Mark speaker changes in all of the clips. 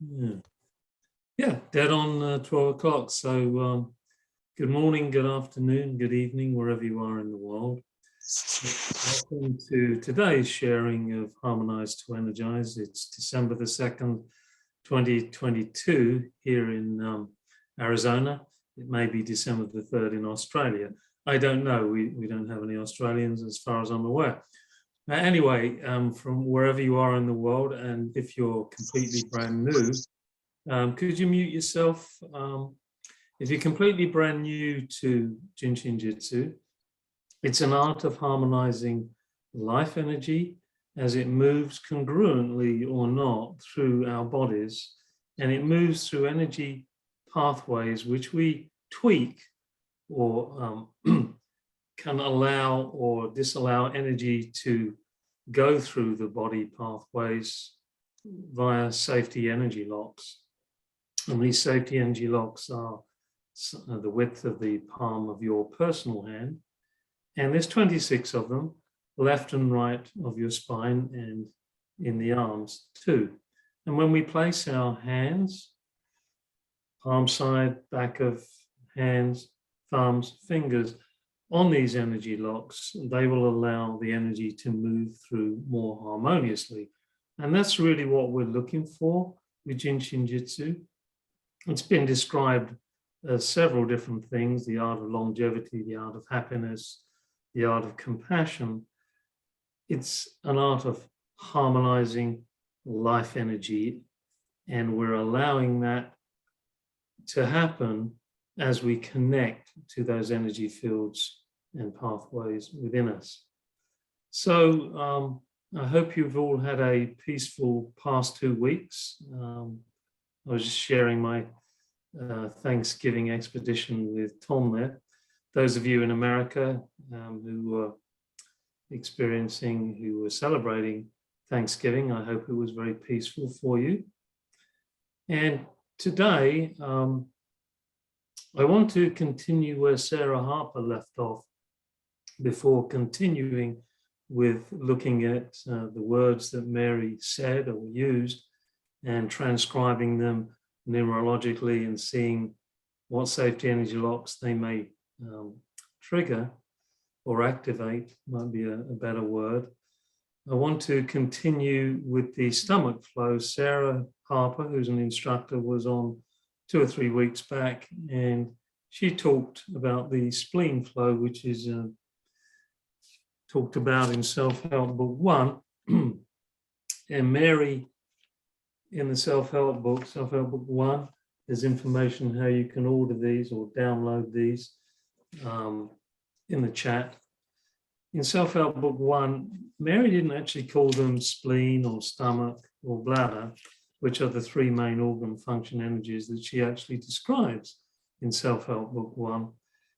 Speaker 1: Yeah, yeah, dead on 12 o'clock. So good morning, good afternoon, good evening, wherever you are in the world. Welcome to today's sharing of Harmonize to Energize. It's December the 2nd, 2022 here in Arizona. It may be December the 3rd in Australia. I don't know. We don't have any Australians as far as I'm aware. Anyway, from wherever you are in the world, and if you're completely brand new, could you mute yourself? If you're completely brand new to JIN SHIN JYUTSU, it's an art of harmonizing life energy as it moves congruently or not through our bodies, and it moves through energy pathways which we tweak or can allow or disallow energy to go through the body pathways via safety energy locks. And these safety energy locks are the width of the palm of your personal hand. And there's 26 of them, left and right of your spine and in the arms too. And when we place our hands, palm side, back of hands, thumbs, fingers, on these energy locks, they will allow the energy to move through more harmoniously. And that's really what we're looking for with JIN SHIN JYUTSU. It's been described as several different things: the art of longevity, the art of happiness, the art of compassion. It's an art of harmonizing life energy, and we're allowing that to happen as we connect to those energy fields and pathways within us. So I hope you've all had a peaceful past 2 weeks. I was just sharing my Thanksgiving expedition with Tom there. Those of you in America who were who were celebrating Thanksgiving, I hope it was very peaceful for you. And today, I want to continue where Sarah Harper left off before continuing with looking at the words that Mary said or used and transcribing them numerologically and seeing what safety energy locks they may trigger or activate, might be a better word. I want to continue with the stomach flow. Sarah Harper, who's an instructor, was on 2 or 3 weeks back, and she talked about the spleen flow, which is talked about in Self-Help Book 1. And Mary, in the Self-Help Book 1, there's information how you can order these or download these in the chat. In Self-Help Book 1, Mary didn't actually call them spleen or stomach or bladder, which are the 3 main organ function energies that she actually describes in Self-Help Book 1.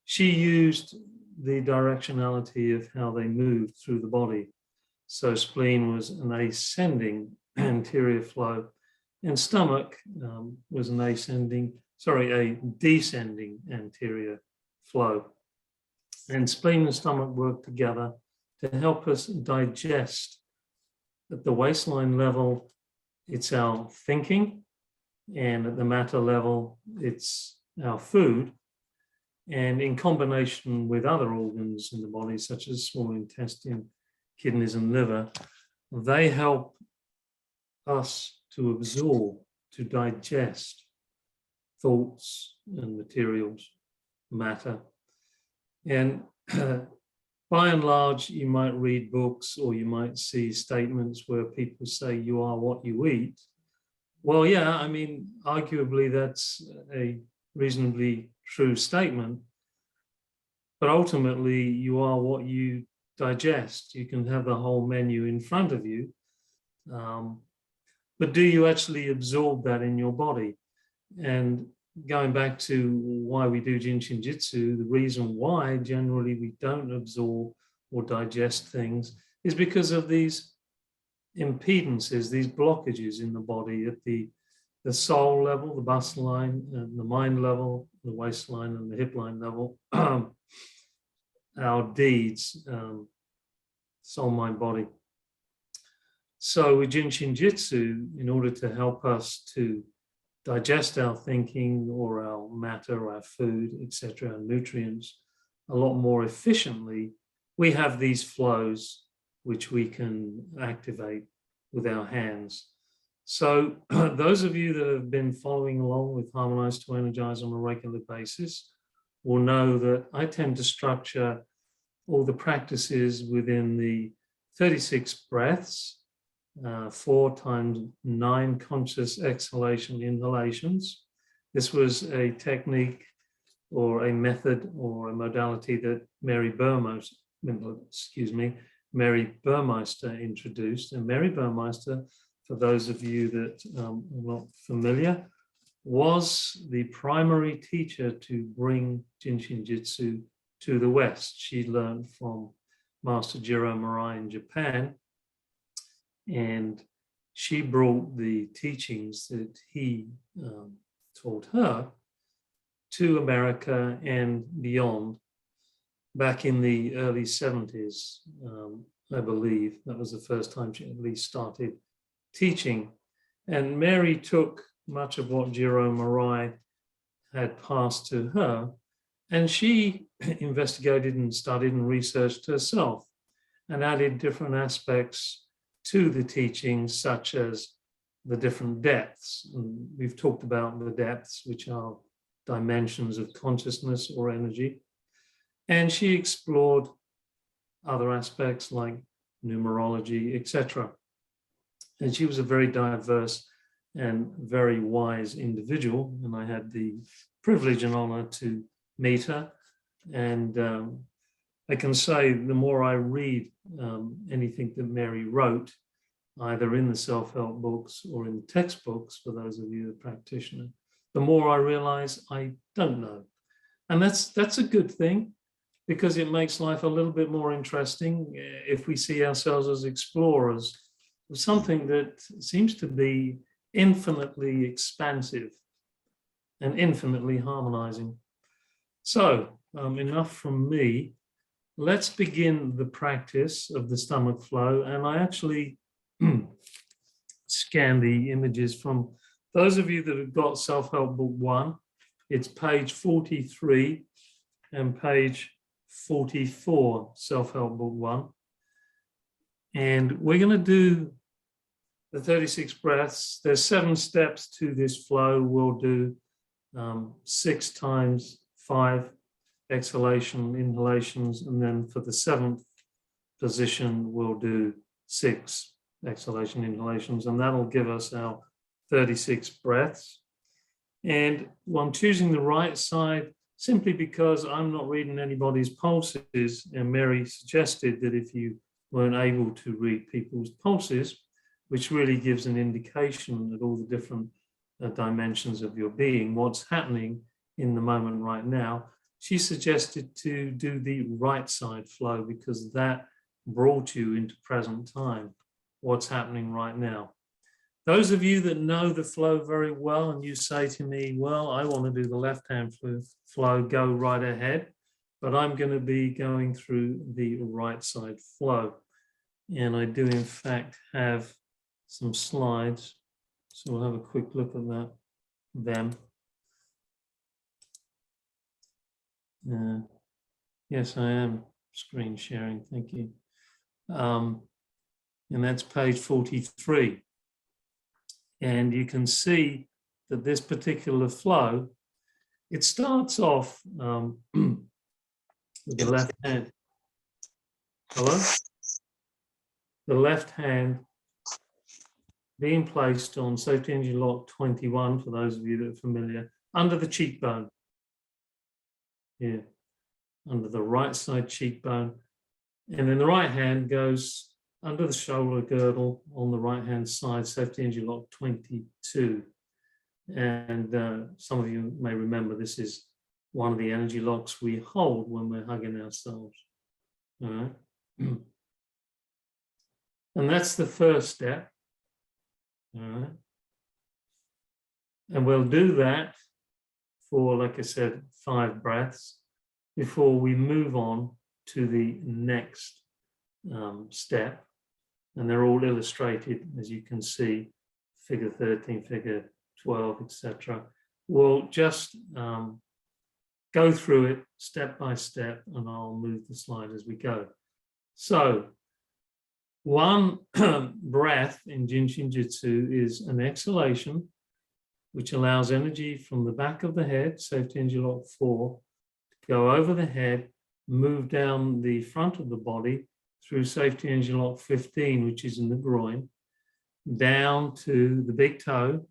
Speaker 1: She used the directionality of how they moved through the body. So spleen was an ascending anterior flow, and stomach was a descending anterior flow. And spleen and stomach work together to help us digest. At the waistline level, it's our thinking, and at the matter level, it's our food. And in combination with other organs in the body, such as small intestine, kidneys, and liver, they help us to absorb, to digest thoughts and materials, matter. And by and large, you might read books or you might see statements where people say you are what you eat. Well, yeah, I mean, arguably that's a reasonably true statement, but ultimately you are what you digest. You can have the whole menu in front of you, but do you actually absorb that in your body? And going back to why we do JIN SHIN JYUTSU, the reason why generally we don't absorb or digest things is because of these impedances, these blockages in the body at the soul level, the bust line, and the mind level, the waistline and the hip line level. Our deeds, soul, mind, body. So with JIN SHIN JYUTSU, in order to help us to digest our thinking or our matter or our food, etc., our nutrients a lot more efficiently, we have these flows which we can activate with our hands. So those of you that have been following along with Harmonize to Energize on a regular basis will know that I tend to structure all the practices within the 36 breaths, 4 times 9 conscious exhalation inhalations. This was a technique or a method or a modality that Mary Burmeister introduced. And Mary Burmeister, for those of you that are not familiar, was the primary teacher to bring JIN SHIN JYUTSU to the West. She learned from Master Jiro Murai in Japan, and she brought the teachings that he taught her to America and beyond back in the early 70s, I believe. That was the first time she at least started teaching. And Mary took much of what Jiro Murai had passed to her, and she investigated and studied and researched herself and added different aspects to the teachings, such as the different depths. And we've talked about the depths, which are dimensions of consciousness or energy. And she explored other aspects like numerology, etc. And she was a very diverse and very wise individual, and I had the privilege and honor to meet her. And I can say the more I read anything that Mary wrote, either in the self-help books or in the textbooks, for those of you, the practitioner, the more I realize I don't know. And that's a good thing, because it makes life a little bit more interesting if we see ourselves as explorers of something that seems to be infinitely expansive and infinitely harmonizing. So enough from me. Let's begin the practice of the stomach flow. And I actually scan the images from those of you that have got Self-Help Book 1. It's page 43 and page 44, Self-Help Book 1. And we're going to do the 36 breaths. There's 7 steps to this flow. We'll do 6 times 5 exhalation inhalations, and then for the 7th position we'll do 6 exhalation inhalations, and that'll give us our 36 breaths. And I'm choosing the right side simply because I'm not reading anybody's pulses, and Mary suggested that if you weren't able to read people's pulses, which really gives an indication at all the different dimensions of your being, what's happening in the moment right now, she suggested to do the right side flow, because that brought you into present time, what's happening right now. Those of you that know the flow very well and you say to me, well, I want to do the left-hand flow, go right ahead, but I'm going to be going through the right side flow. And I do in fact have some slides, so we'll have a quick look at them. Yes, I am screen sharing, thank you. And that's page 43. And you can see that this particular flow, it starts off with the left hand. Hello? The left hand being placed on safety energy lock 21, for those of you that are familiar, under the cheekbone. Here, under the right side cheekbone. And then the right hand goes under the shoulder girdle on the right hand side, safety energy lock 22. And some of you may remember this is one of the energy locks we hold when we're hugging ourselves. All right. And that's the first step. All right. And we'll do that for, like I said, 5 breaths before we move on to the next step, and they're all illustrated, as you can see, figure 13, figure 12, etc. We'll just go through it step by step, and I'll move the slide as we go. So, one breath in JIN SHIN JYUTSU is an exhalation, which allows energy from the back of the head, safety energy lock 4, to go over the head, move down the front of the body through safety energy lock 15, which is in the groin, down to the big toe,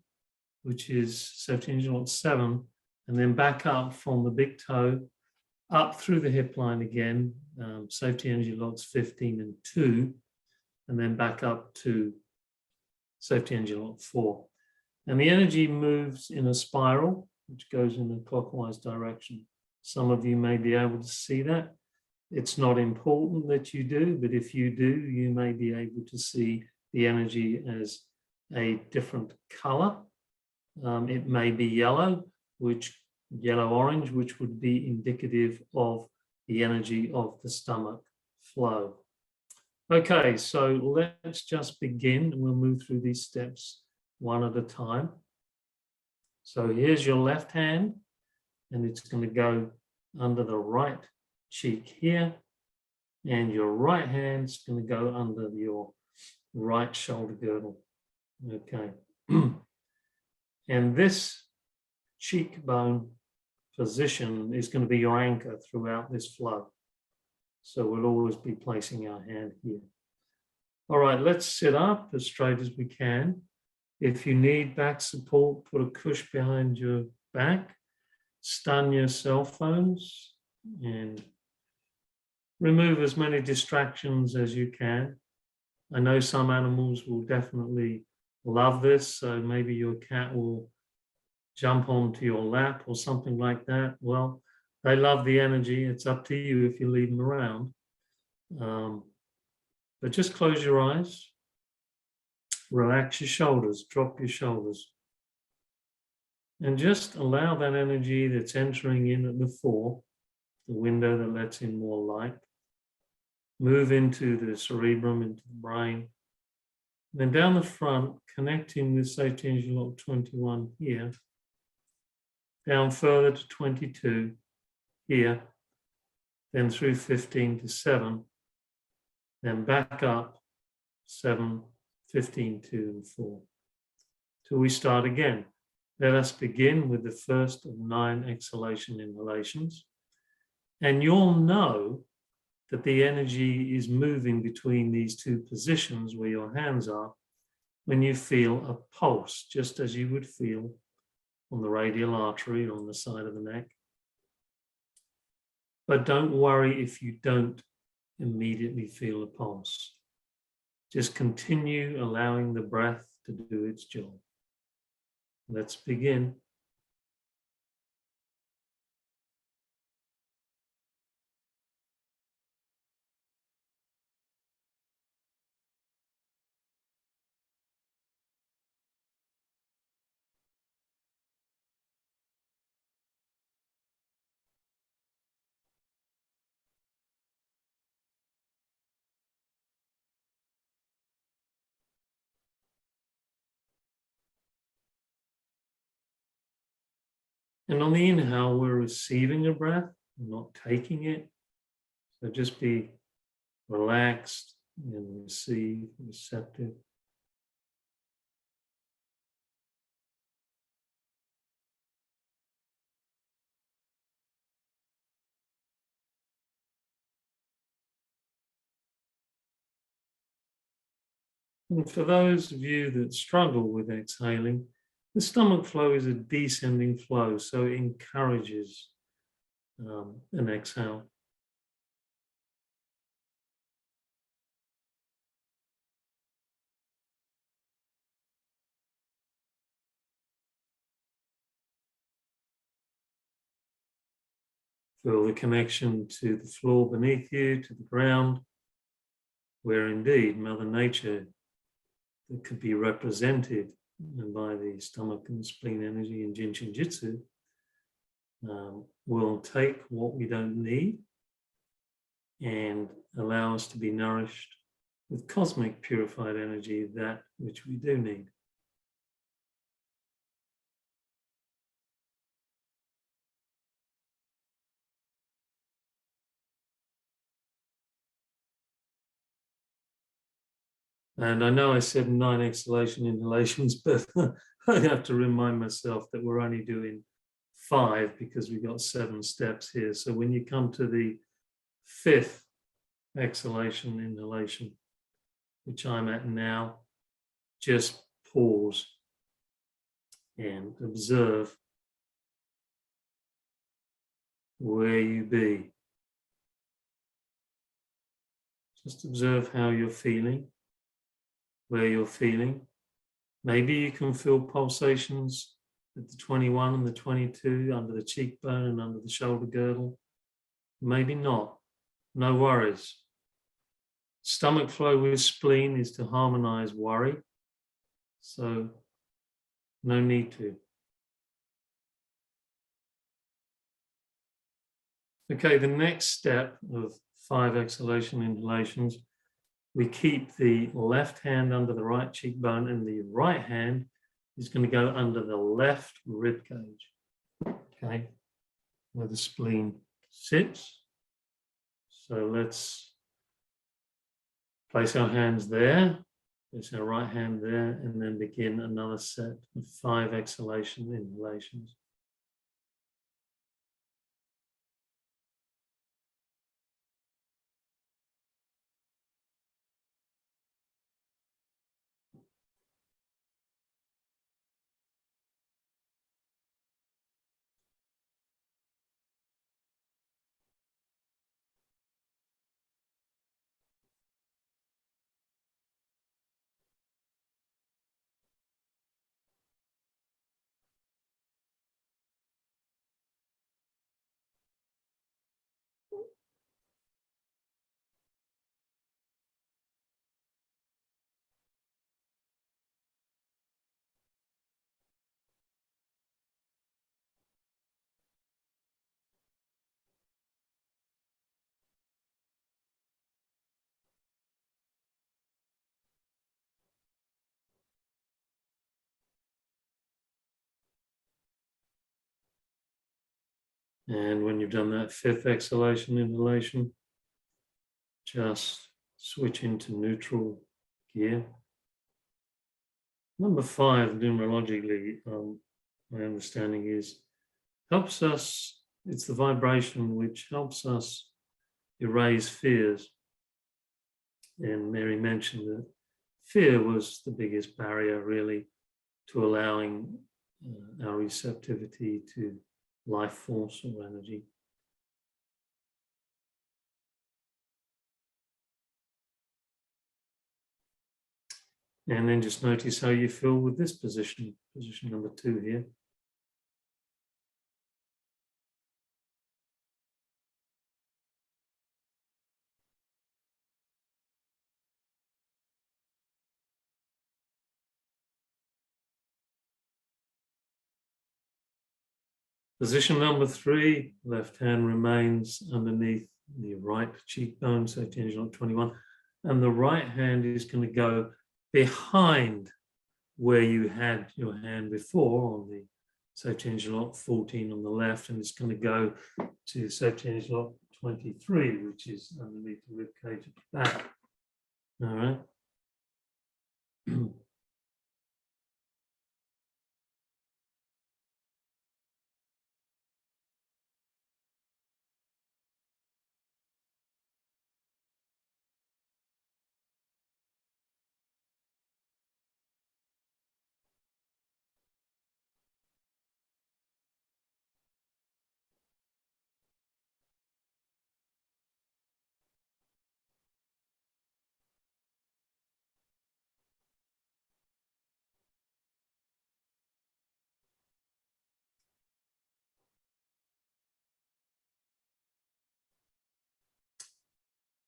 Speaker 1: which is safety energy lock 7, and then back up from the big toe, up through the hip line again, safety energy locks 15 and 2, and then back up to safety energy lock 4. And the energy moves in a spiral, which goes in a clockwise direction. Some of you may be able to see that. It's not important that you do, but if you do, you may be able to see the energy as a different color. It may be yellow, yellow-orange, which would be indicative of the energy of the stomach flow. Okay, so let's just begin, and we'll move through these steps one at a time. So here's your left hand, and it's going to go under the right cheek here, and your right hand's going to go under your right shoulder girdle. Okay. And this cheekbone position is going to be your anchor throughout this flow. So we'll always be placing our hand here. All right, let's sit up as straight as we can. If you need back support, put a cush behind your back, stun your cell phones, and remove as many distractions as you can. I know some animals will definitely love this, so maybe your cat will jump onto your lap or something like that. Well, they love the energy. It's up to you if you leave them around. But just close your eyes, relax your shoulders, drop your shoulders, and just allow that energy that's entering in at the 4, the window that lets in more light, move into the cerebrum, into the brain. Then down the front, connecting with safety energy lock 21 here, down further to 22 here, then through 15 to 7, then back up 7, 15, 2, and 4. Till we start again. Let us begin with the first of 9 exhalation inhalations. And you'll know that the energy is moving between these 2 positions where your hands are when you feel a pulse, just as you would feel on the radial artery on the side of the neck. But don't worry if you don't immediately feel a pulse. Just continue allowing the breath to do its job. Let's begin. And on the inhale, we're receiving a breath, not taking it. So just be relaxed and receive, receptive. And for those of you that struggle with exhaling, the stomach flow is a descending flow, so it encourages an exhale. Feel the connection to the floor beneath you, to the ground, where indeed Mother Nature that could be represented by the stomach and spleen energy in JIN SHIN JYUTSU will take what we don't need and allow us to be nourished with cosmic purified energy, that which we do need. And I know I said 9 exhalation inhalations, but I have to remind myself that we're only doing 5 because we've got 7 steps here. So when you come to the 5th exhalation inhalation, which I'm at now, just pause and observe where you be. Just observe how you're feeling, where you're feeling. Maybe you can feel pulsations at the 21 and the 22 under the cheekbone and under the shoulder girdle. Maybe not. No worries. Stomach flow with spleen is to harmonize worry. So no need to. Okay, the next step of 5 exhalation inhalations, we keep the left hand under the right cheekbone and the right hand is going to go under the left rib cage, okay, where the spleen sits. So let's place our hands there, place our right hand there, and then begin another set of 5 exhalation inhalations. And when you've done that 5th exhalation inhalation, just switch into neutral gear. Number 5, numerologically, my understanding is, helps us, it's the vibration which helps us erase fears. And Mary mentioned that fear was the biggest barrier, really, to allowing our receptivity to life force or energy. And then just notice how you feel with this position, position number 2 here. Position number 3, left hand remains underneath the right cheekbone, so change on 21. And the right hand is going to go behind where you had your hand before on the safe change lock 14 on the left, and it's going to go to safe change lock 23, which is underneath the rib cage at the back. All right.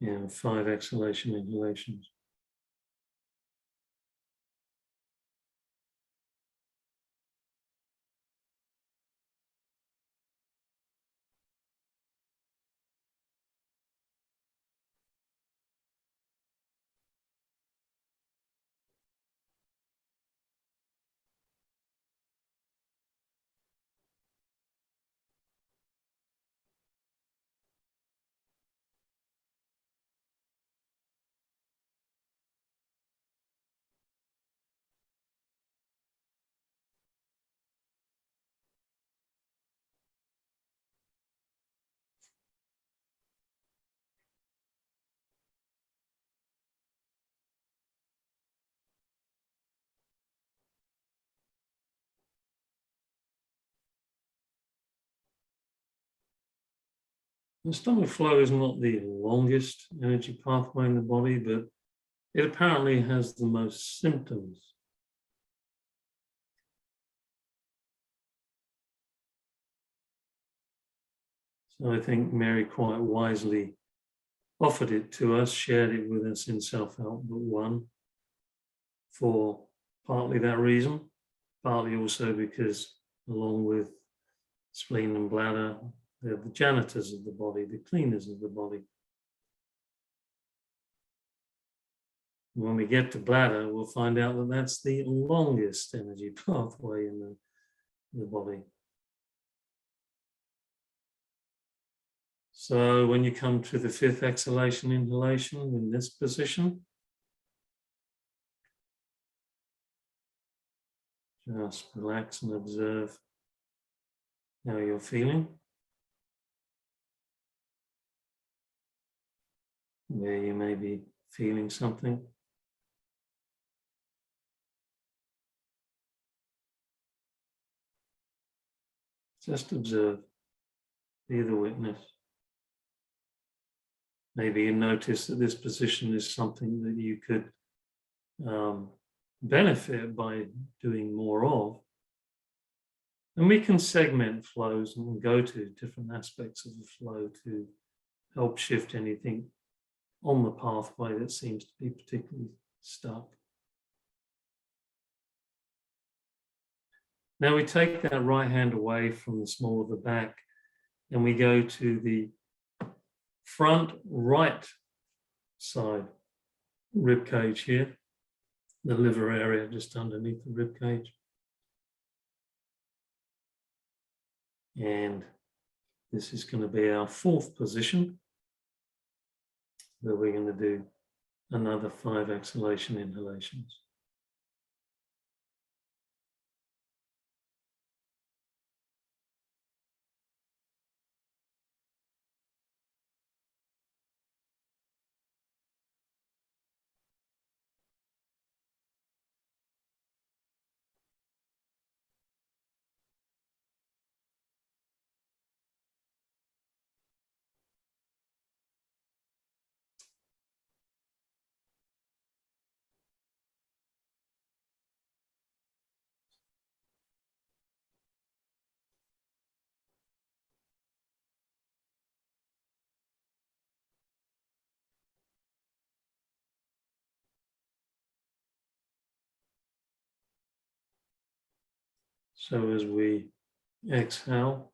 Speaker 1: And 5 exhalation inhalations. The stomach flow is not the longest energy pathway in the body, but it apparently has the most symptoms. So I think Mary quite wisely offered it to us, shared it with us in Self-Help Book 1 for partly that reason, partly also because along with spleen and bladder, they're the janitors of the body, the cleaners of the body. When we get to bladder, we'll find out that that's the longest energy pathway in the body. So when you come to the 5th exhalation, inhalation in this position, just relax and observe how you're feeling, where you may be feeling something. Just observe, be the witness. Maybe you notice that this position is something that you could benefit by doing more of. And we can segment flows and go to different aspects of the flow to help shift anything on the pathway that seems to be particularly stuck. Now we take that right hand away from the small of the back and we go to the front right side rib cage here, the liver area just underneath the rib cage. And this is going to be our 4th position, where we're going to do another 5 exhalation inhalations. So as we exhale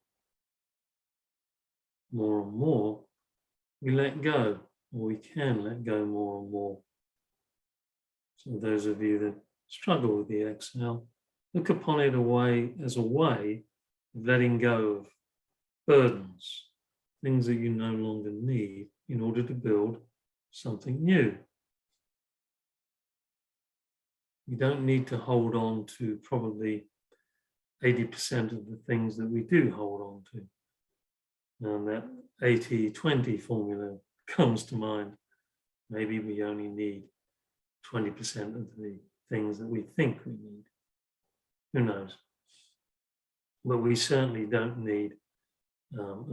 Speaker 1: more and more, we let go, or we can let go more and more. So those of you that struggle with the exhale, look upon it as a way of letting go of burdens, things that you no longer need in order to build something new. You don't need to hold on to probably 80% of the things that we do hold on to. And that 80-20 formula comes to mind. Maybe we only need 20% of the things that we think we need. Who knows? But we certainly don't need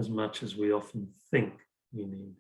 Speaker 1: as much as we often think we need.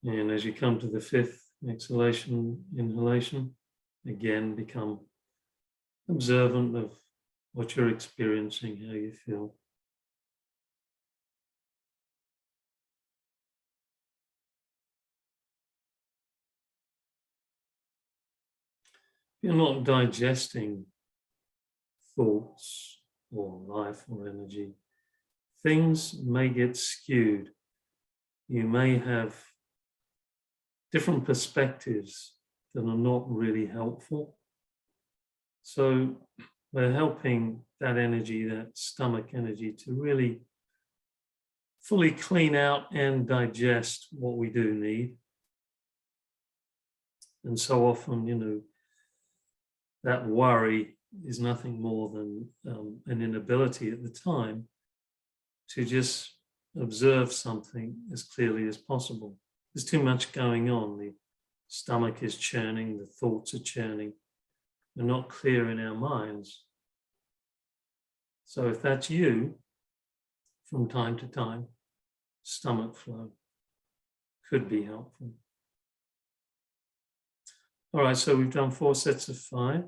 Speaker 1: And as you come to the 5th exhalation, inhalation, again, become observant of what you're experiencing, how you feel. You're not digesting thoughts or life or energy. Things may get skewed. You may have different perspectives that are not really helpful. So we're helping that energy, that stomach energy, to really fully clean out and digest what we do need. And so often, you know, that worry is nothing more than an inability at the time to just observe something as clearly as possible. There's too much going on. The stomach is churning, the thoughts are churning. We're not clear in our minds. So if that's you, from time to time, stomach flow could be helpful. All right, so we've done 4 sets of 5.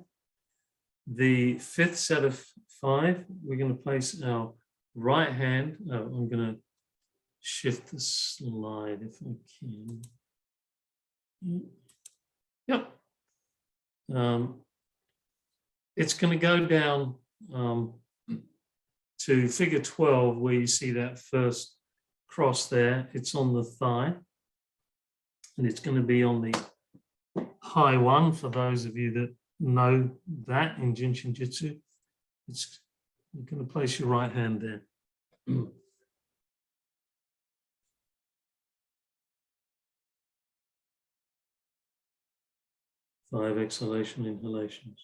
Speaker 1: The 5th set of 5, we're going to place our right hand. I'm going to shift the slide if I can. Yep. It's going to go down to figure 12, where you see that first cross there. It's on the thigh, and it's going to be on the high one, for those of you that know that in JIN SHIN JYUTSU. You're going to place your right hand there. 5 exhalation inhalations.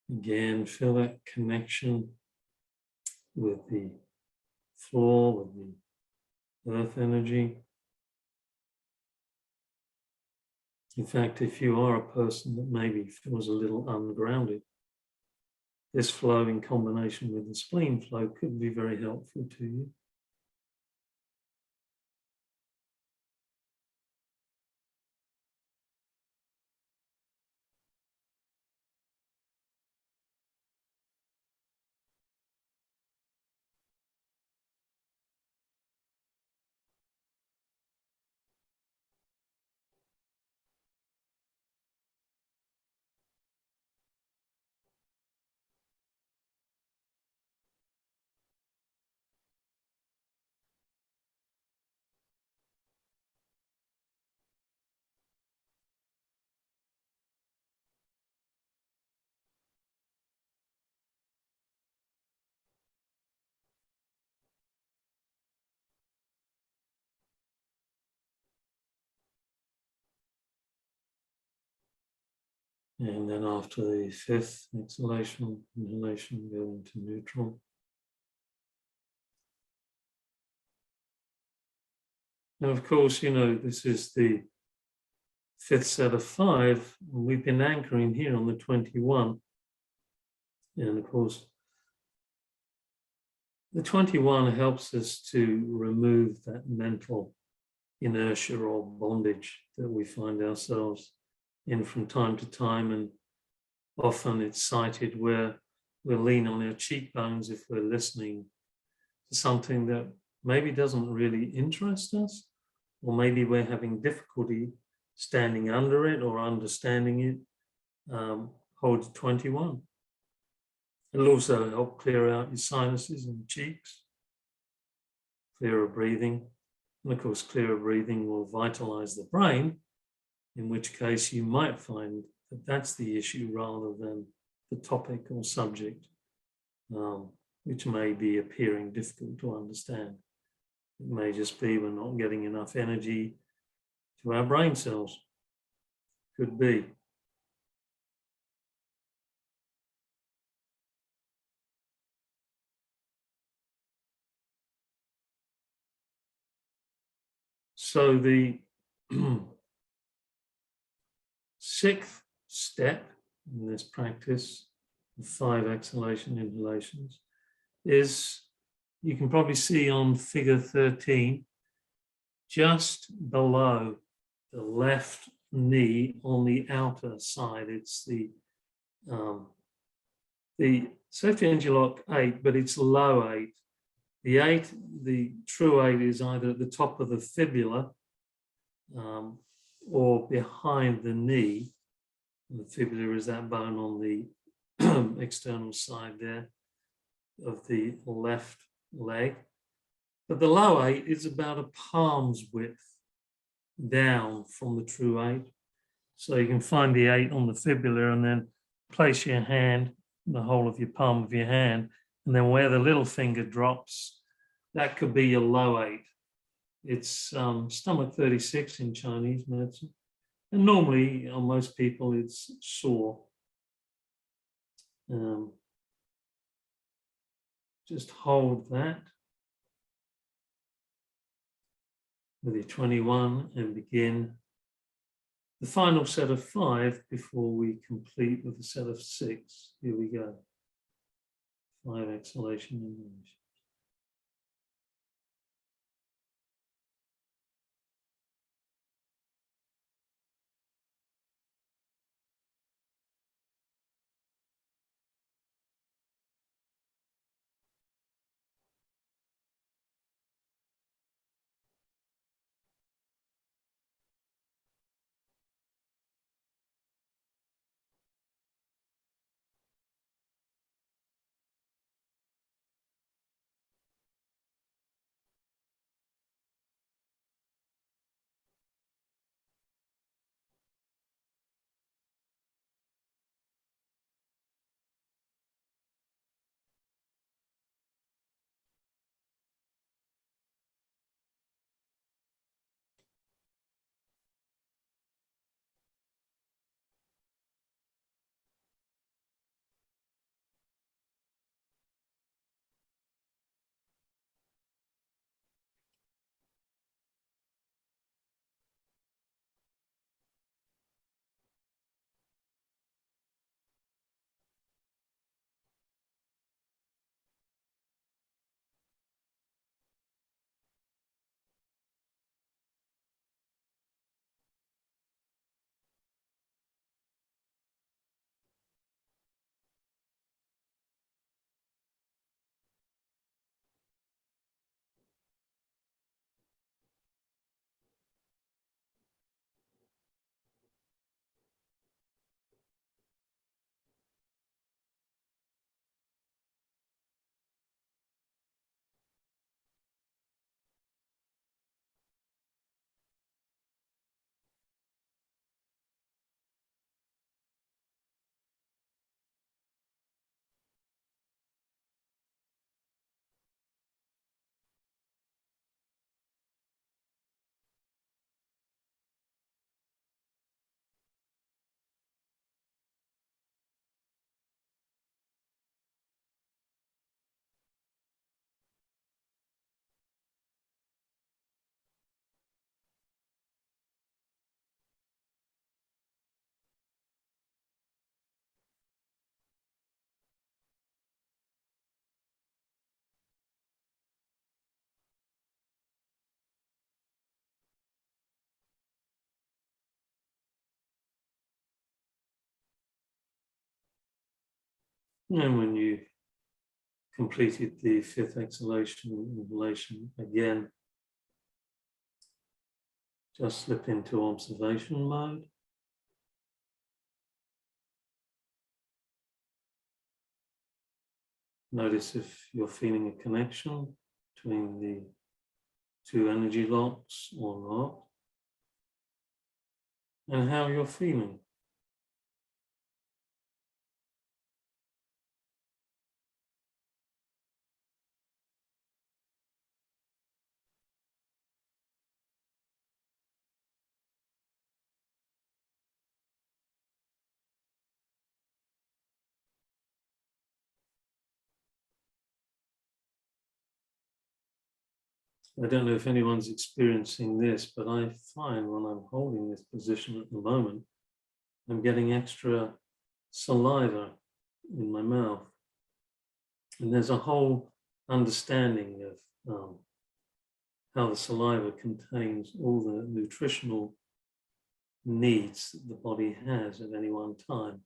Speaker 1: Again, feel that connection with the floor, with the earth energy. In fact, if you are a person that maybe feels a little ungrounded, this flow in combination with the spleen flow could be very helpful to you. And then after the 5th exhalation, inhalation, go into neutral. And of course, you know, this is the 5th set of 5, and we've been anchoring here on the 21. And of course, the 21 helps us to remove that mental inertia or bondage that we find ourselves in from time to time. And often it's cited where we'll lean on our cheekbones if we're listening to something that maybe doesn't really interest us, or maybe we're having difficulty standing under it or understanding it. Hold 21. It'll also help clear out your sinuses and cheeks. Clearer breathing. And of course, clearer breathing will vitalize the brain, in which case you might find that that's the issue rather than the topic or subject, which may be appearing difficult to understand. It may just be we're not getting enough energy to our brain cells. Could be. So the 6th step in this practice 5 exhalation inhalations, is you can probably see on figure 13, just below the left knee on the outer side. It's the safety energy lock 8, but it's low 8. The 8, the true 8, is either at the top of the fibula or behind the knee. And the fibula is that bone on the external side there of the left leg. But the low 8 is about a palm's width down from the true 8. So you can find the 8 on the fibula and then place your hand, the whole of your palm of your hand, and then where the little finger drops, that could be your low 8. It's stomach 36 in Chinese medicine. And normally, on most people, it's sore. Just hold that with your 21 and begin the final set of 5 before we complete with a set of 6. Here we go. 5 exhalation inhalations. And when you completed the 5th exhalation inhalation again, just slip into observation mode. Notice if you're feeling a connection between the 2 energy locks or not, and how you're feeling. I don't know if anyone's experiencing this, but I find when I'm holding this position at the moment, I'm getting extra saliva in my mouth. And there's a whole understanding of how the saliva contains all the nutritional needs that the body has at any one time.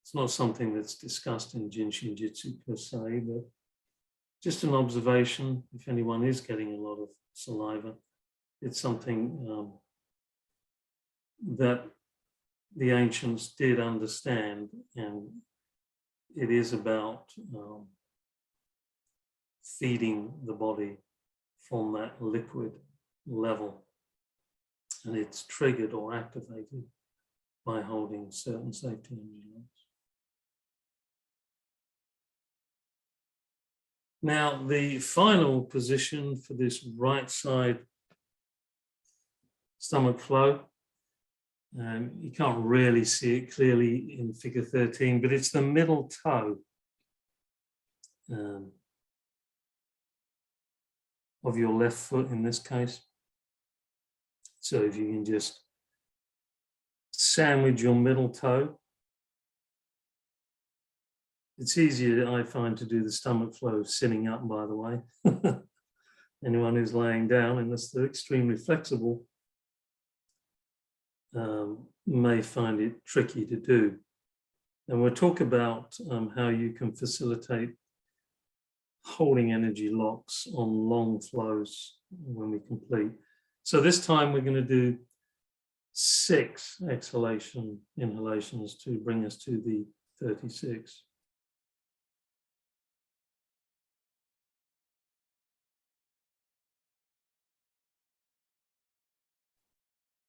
Speaker 1: It's not something that's discussed in JIN SHIN JYUTSU per se, but just an observation. If anyone is getting a lot of saliva, it's something that the ancients did understand, and it is about feeding the body from that liquid level, and it's triggered or activated by holding certain safety energy levels. Now, the final position for this right side stomach flow, you can't really see it clearly in figure 13, but it's the middle toe of your left foot in this case. So if you can just sandwich your middle toe. It's easier, I find, to do the stomach flow sitting up, by the way. Anyone who's laying down, unless they're extremely flexible, may find it tricky to do. And we'll talk about how you can facilitate holding energy locks on long flows when we complete. So this time we're going to do 6 inhalations to bring us to the 36.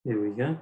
Speaker 1: Here we go.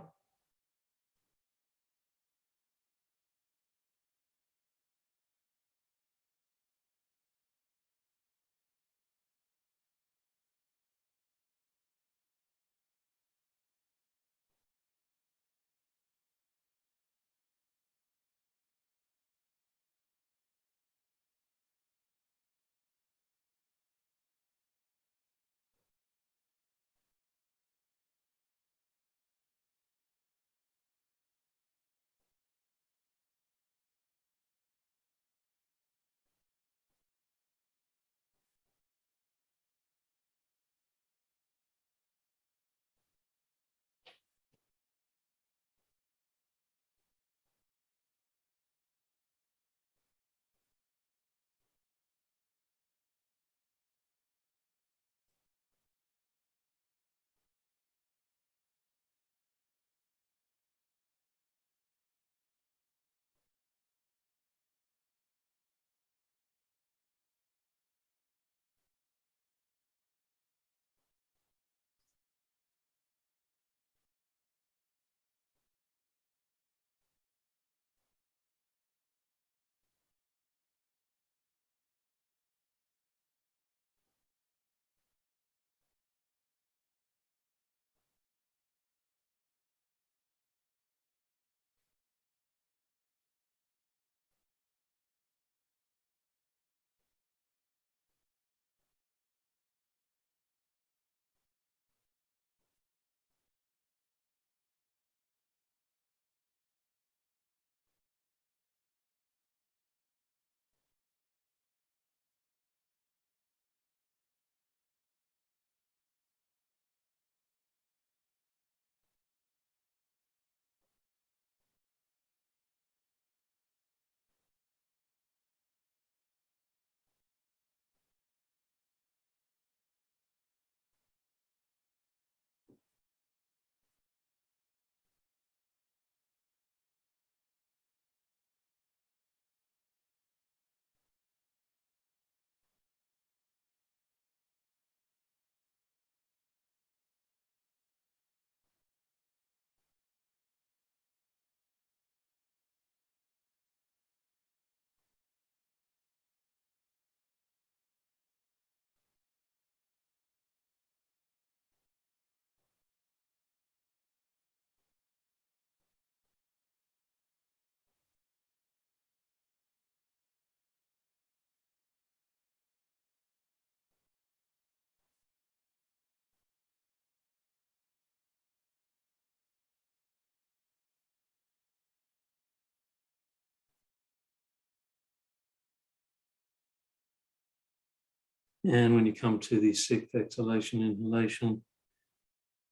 Speaker 1: And when you come to the sixth exhalation, inhalation,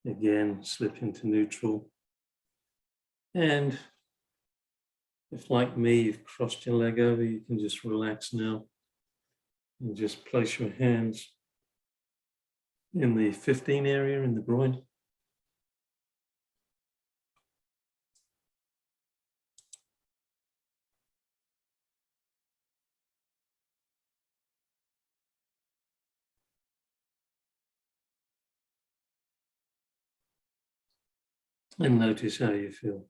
Speaker 1: again, slip into neutral. And if, like me, you've crossed your leg over, you can just relax now and just place your hands in the 15 area in the groin. And notice how you feel.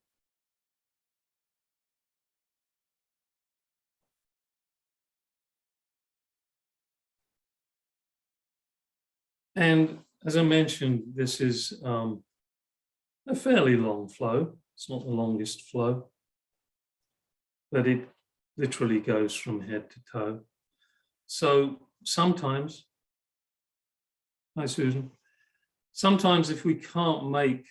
Speaker 1: And as I mentioned, this is a fairly long flow. It's not the longest flow, but it literally goes from head to toe. So sometimes, hi Susan, sometimes if we can't make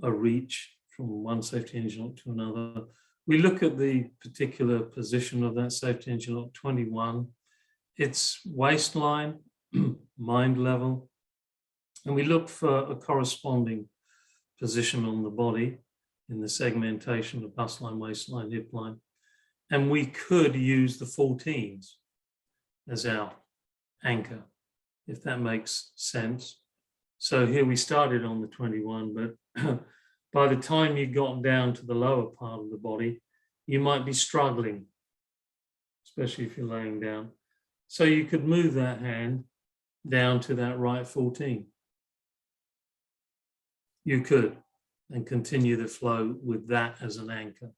Speaker 1: a reach from one safety engine lock to another, we look at the particular position of that safety engine lock 21, its waistline, mind level, and we look for a corresponding position on the body in the segmentation of bust line, waistline, hip line. And we could use the 14s as our anchor, if that makes sense. So here we started on the 21, but by the time you got down to the lower part of the body, you might be struggling, especially if you're laying down. So you could move that hand down to that right 14. You could, and continue the flow with that as an anchor.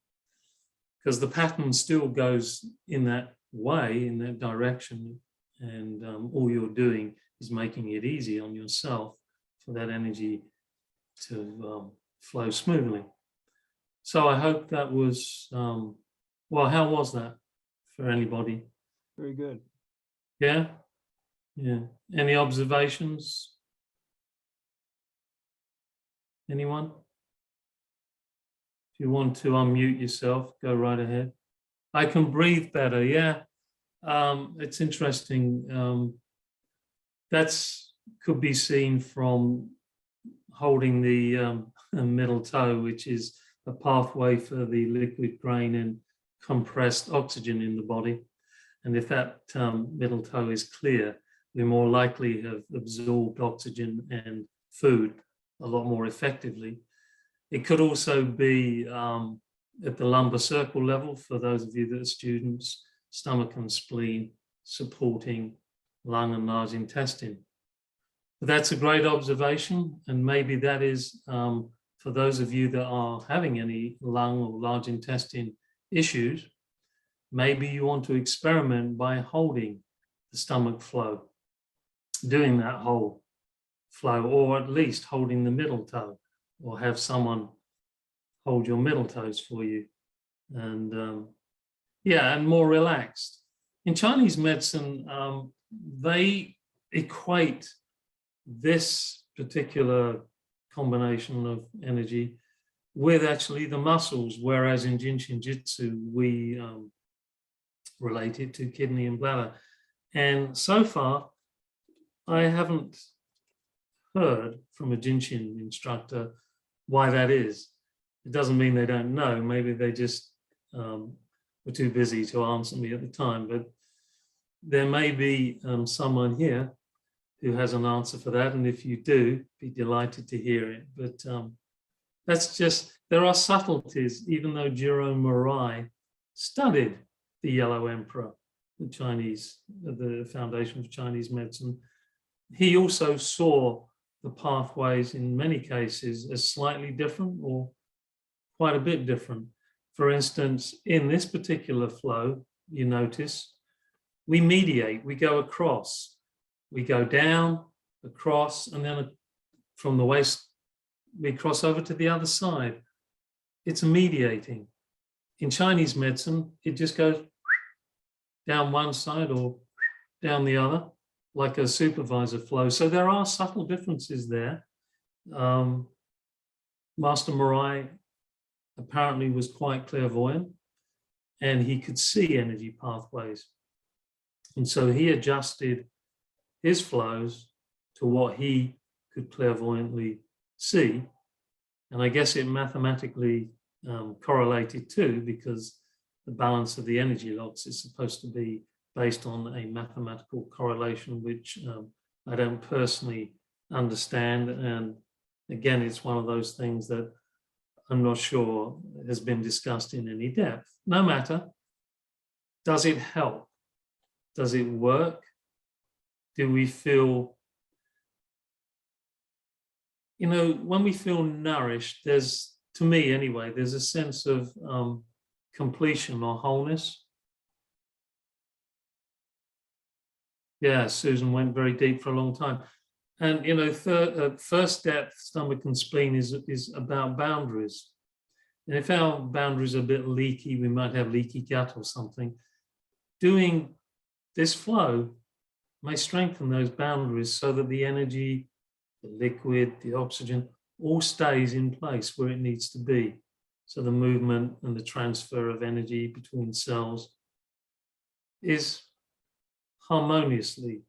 Speaker 1: Because the pattern still goes in that way, in that direction, and all you're doing is making it easy on yourself for that energy to flow smoothly. So I hope that was, well, how was that for anybody?
Speaker 2: Very good.
Speaker 1: Yeah? Yeah. Any observations? Anyone? If you want to unmute yourself, go right ahead. I can breathe better, yeah. It's interesting. That's could be seen from holding the middle toe, which is a pathway for the liquid grain and compressed oxygen in the body. And if that middle toe is clear, we more likely have absorbed oxygen and food a lot more effectively. It could also be at the lumbar circle level, for those of you that are students, stomach and spleen supporting lung and large intestine. But that's a great observation, and maybe that is for those of you that are having any lung or large intestine issues, maybe you want to experiment by holding the stomach flow, doing that whole flow, or at least holding the middle toe, or have someone hold your middle toes for you. And yeah, and more relaxed. In Chinese medicine, they equate this particular combination of energy with actually the muscles, whereas in JIN SHIN JYUTSU, we relate it to kidney and bladder. And so far, I haven't heard from a JIN SHIN instructor why that is. It doesn't mean they don't know. Maybe they just were too busy to answer me at the time. But there may be someone here who has an answer for that. And if you do, be delighted to hear it. But that's just, there are subtleties, even though Jerome Morai studied the Yellow Emperor, the Foundation for Chinese Medicine. He also saw the pathways in many cases as slightly different or quite a bit different. For instance, in this particular flow, you notice, we mediate, we go across, we go down, across, and then from the waist, we cross over to the other side. It's mediating. In Chinese medicine, it just goes down one side or down the other, like a supervisor flow. So there are subtle differences there. Master Morai apparently was quite clairvoyant, and he could see energy pathways. And so he adjusted his flows to what he could clairvoyantly see. And I guess it mathematically correlated too, because the balance of the energy lots is supposed to be based on a mathematical correlation, which I don't personally understand. And again, it's one of those things that I'm not sure has been discussed in any depth. No matter. Does it help? Does it work? Do we feel, when we feel nourished, there's, to me anyway, there's a sense of completion or wholeness. Yeah, Susan went very deep for a long time. And, first depth, stomach and spleen is about boundaries. And if our boundaries are a bit leaky, we might have leaky gut or something. Doing this flow may strengthen those boundaries so that the energy, the liquid, the oxygen, all stays in place where it needs to be. So the movement and the transfer of energy between cells is harmoniously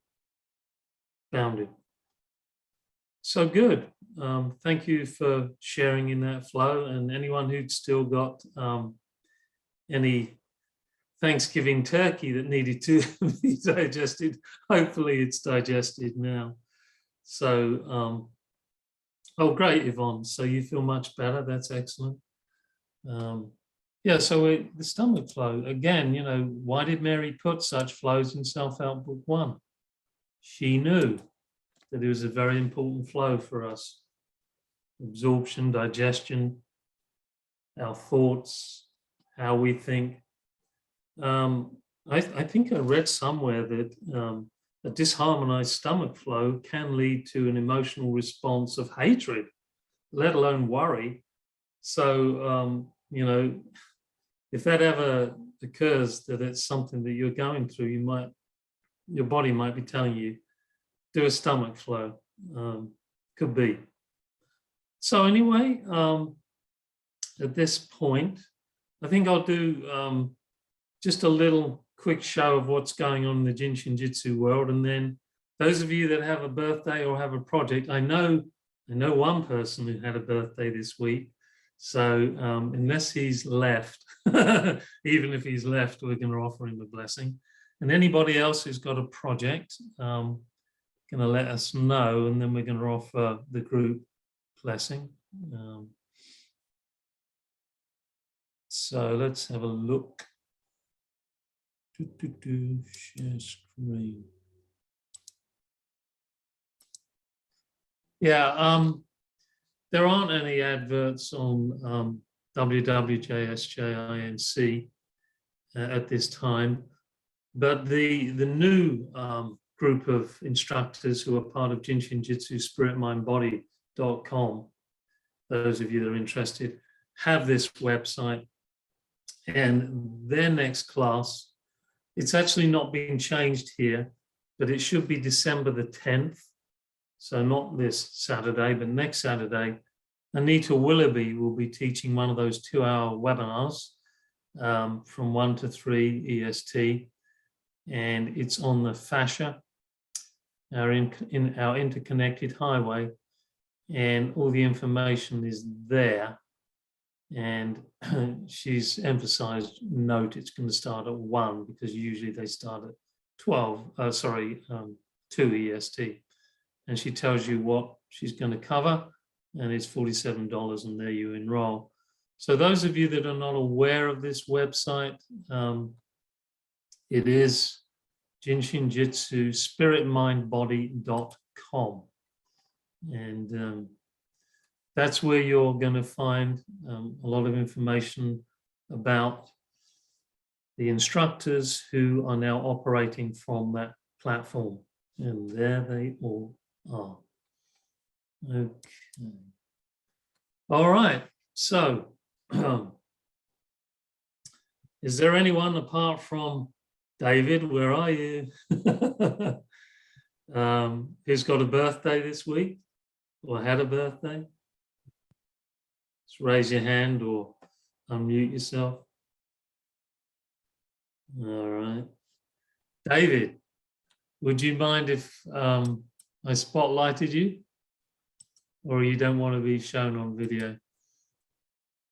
Speaker 1: bounded. So good. Thank you for sharing in that flow. And anyone who'd still got any Thanksgiving turkey that needed to be digested, hopefully it's digested now. So, oh, great, Yvonne. So you feel much better. That's excellent. Yeah, so the stomach flow, again, why did Mary put such flows in Self-Help Book 1? She knew that it was a very important flow for us. Absorption, digestion, our thoughts, how we think. I think I read somewhere that a disharmonized stomach flow can lead to an emotional response of hatred, let alone worry. So, if that ever occurs, that it's something that you're going through, your body might be telling you, do a stomach flow. Could be. So anyway, at this point, I think I'll do just a little quick show of what's going on in the JIN SHIN JYUTSU world. And then those of you that have a birthday or have a project, I know one person who had a birthday this week. So unless he's left, even if he's left, we're going to offer him a blessing. And anybody else who's got a project, going to let us know, and then we're going to offer the group blessing. So let's have a look. Share screen. Yeah, there aren't any adverts on WWJSJINC at this time, but the new group of instructors who are part of JIN SHIN JYUTSU spiritmindbody.com, those of you that are interested, have this website, and their next class, it's actually not being changed here, but it should be December the 10th. So not this Saturday, but next Saturday. Anita Willoughby will be teaching one of those 2-hour webinars from 1 to 3 EST. And it's on the fascia, our interconnected highway. And all the information is there. And she's emphasized, note, it's going to start at 1 because usually they start at 2 EST. And she tells you what she's going to cover, and it's $47, and there you enroll. So those of you that are not aware of this website, it is JIN SHIN JYUTSU spiritmindbody.com. And that's where you're going to find a lot of information about the instructors who are now operating from that platform. And there they all are. Okay. All right. So, is there anyone apart from David? Where are you? Who's got a birthday this week or had a birthday? Just raise your hand or unmute yourself. All right. David, would you mind if I spotlighted you, or you don't want to be shown on video?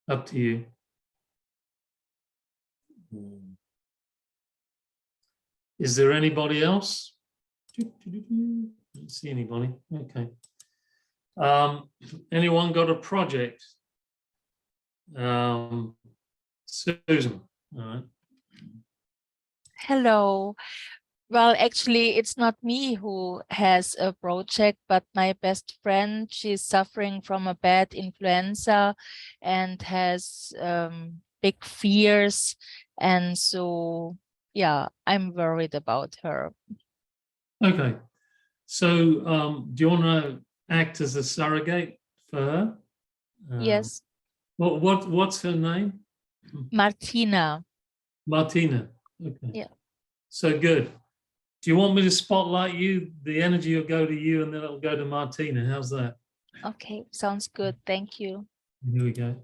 Speaker 1: Up to you. Is there anybody else? Don't see anybody. Okay. Anyone got a project? Susan. All right.
Speaker 2: Hello. Well, actually, it's not me who has a project, but my best friend. She's suffering from a bad influenza and has big fears. And so, yeah, I'm worried about her.
Speaker 1: Okay. So do you want to act as a surrogate for her?
Speaker 2: Yes.
Speaker 1: What's her name?
Speaker 2: Martina.
Speaker 1: Martina. Okay.
Speaker 2: Yeah.
Speaker 1: So good. Do you want me to spotlight you? The energy will go to you and then it'll go to Martina. How's that?
Speaker 2: Okay, sounds good. Thank you.
Speaker 1: Here we go.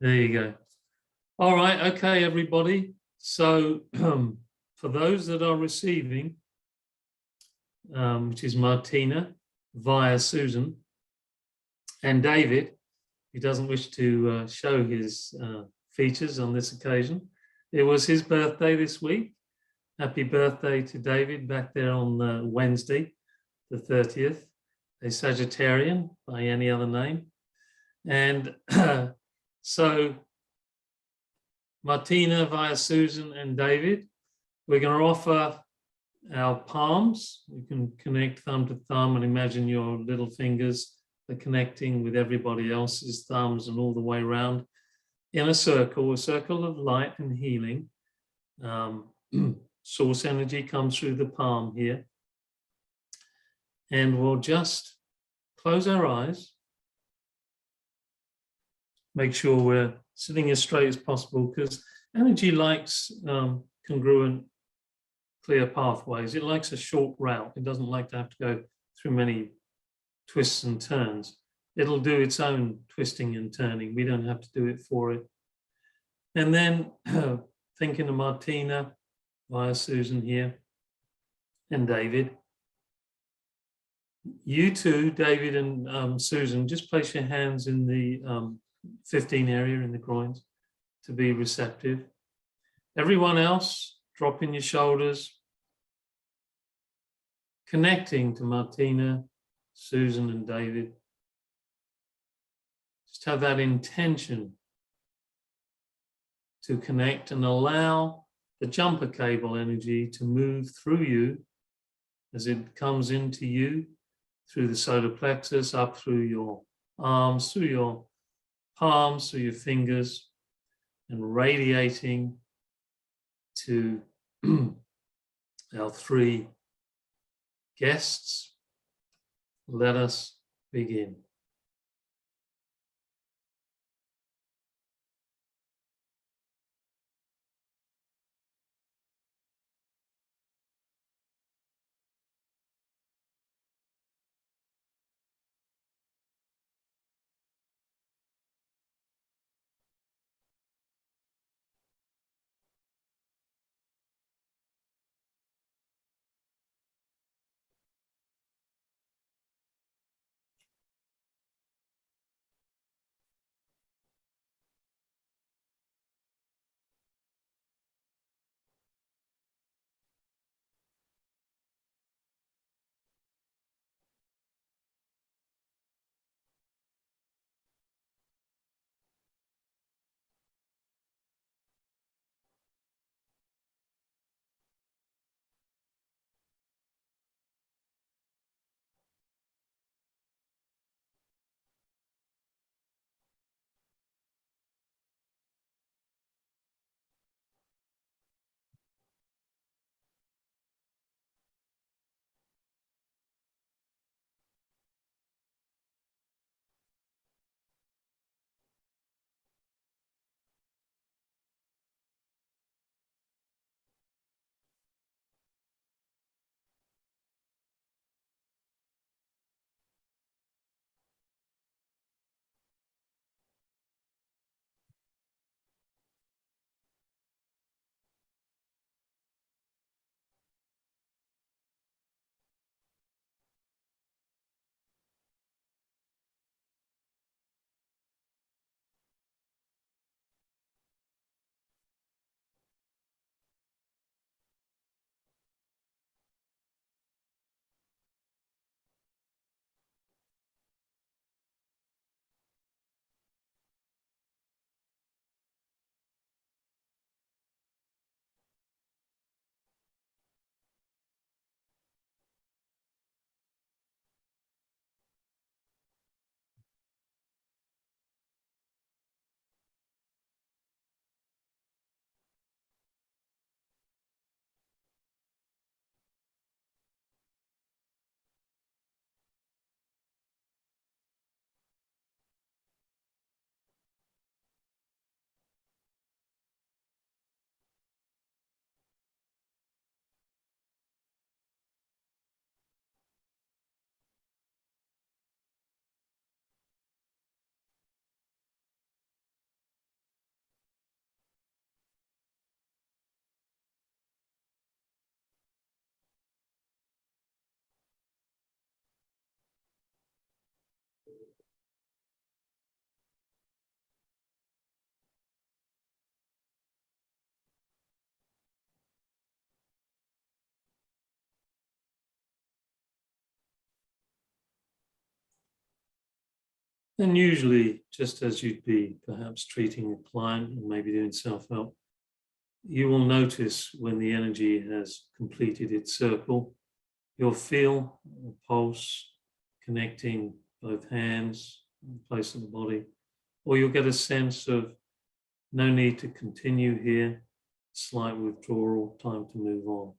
Speaker 1: There you go. All right. Okay, everybody. So for those that are receiving, which is Martina via Susan, and David, he doesn't wish to show his features on this occasion. It was his birthday this week. Happy birthday to David back there on Wednesday, the 30th, a Sagittarian by any other name. And so Martina via Susan and David, we're going to offer our palms. You can connect thumb to thumb and imagine your little fingers are connecting with everybody else's thumbs and all the way around in a circle of light and healing. Source energy comes through the palm here. And we'll just close our eyes. Make sure we're sitting as straight as possible, because energy likes congruent, clear pathways. It likes a short route. It doesn't like to have to go through many twists and turns. It'll do its own twisting and turning. We don't have to do it for it. And then thinking of Martina via Susan here and David. You two, David and Susan, just place your hands in the 15 area in the groins to be receptive. Everyone else, drop in your shoulders, connecting to Martina, Susan, and David. Just have that intention to connect and allow the jumper cable energy to move through you as it comes into you, through the solar plexus, up through your arms, through your palms, through your fingers, and radiating to our three guests. Let us begin. And usually, just as you'd be perhaps treating a client or maybe doing self-help, you will notice when the energy has completed its circle, you'll feel a pulse connecting both hands, place of the body, or you'll get a sense of no need to continue here, slight withdrawal, time to move on.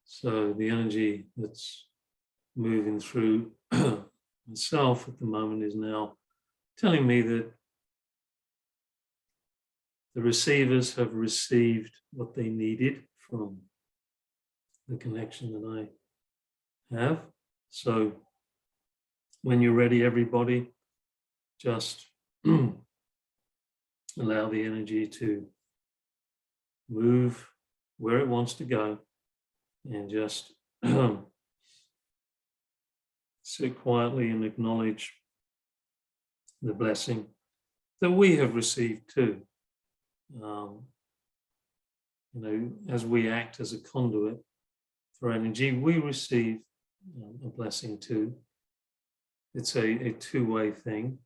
Speaker 1: So the energy that's moving through myself at the moment is now telling me that the receivers have received what they needed from the connection that I have. So when you're ready, everybody, just allow the energy to move where it wants to go and just sit quietly and acknowledge the blessing that we have received too. As we act as a conduit for energy, we receive a blessing too. It's a two-way thing.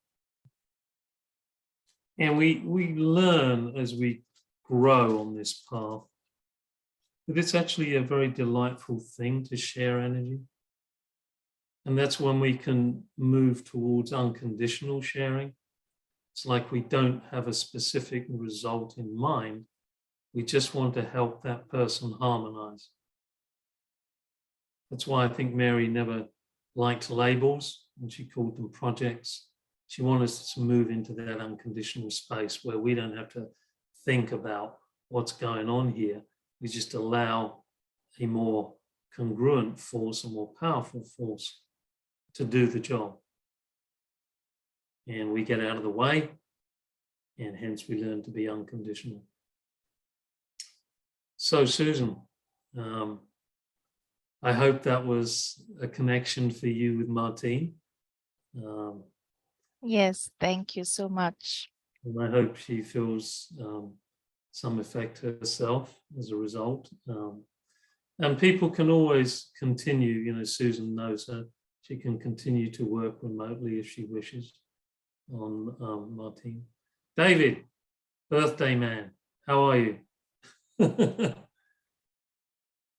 Speaker 1: And we learn as we grow on this path that it's actually a very delightful thing to share energy. And that's when we can move towards unconditional sharing. It's like we don't have a specific result in mind. We just want to help that person harmonize. That's why I think Mary never liked labels and she called them projects. She wanted us to move into that unconditional space where we don't have to think about what's going on here. We just allow a more congruent force, a more powerful force to do the job. And we get out of the way, and hence we learn to be unconditional. So, Susan, I hope that was a connection for you with Martine.
Speaker 2: Yes, thank you so much.
Speaker 1: And I hope she feels some effect herself as a result. And people can always continue, Susan knows her, she can continue to work remotely if she wishes on Martine. David, birthday man, how are you?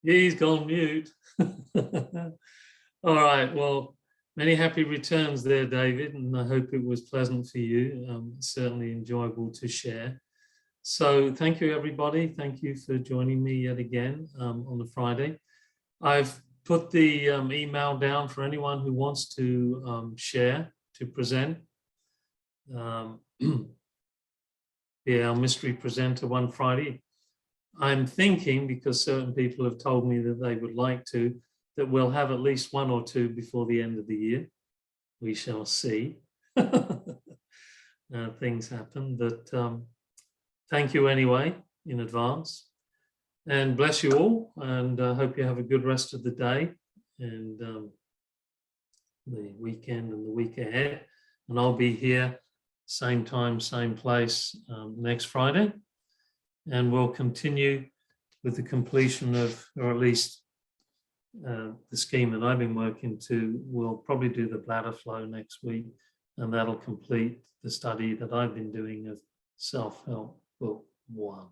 Speaker 1: He's gone mute. All right, well, many happy returns there, David, and I hope it was pleasant for you. Certainly enjoyable to share. So thank you, everybody. Thank you for joining me yet again on a Friday. I've put the email down for anyone who wants to share, to present. Be our mystery presenter one Friday. I'm thinking, because certain people have told me that they would like to, that we'll have at least one or two before the end of the year. We shall see. Things happen, but thank you anyway in advance. And bless you all, and I hope you have a good rest of the day and the weekend and the week ahead. And I'll be here, same time, same place, next Friday. And we'll continue with the completion of, or at least the scheme that I've been working to. We'll probably do the bladder flow next week, and that'll complete the study that I've been doing of Self-Help Book 1.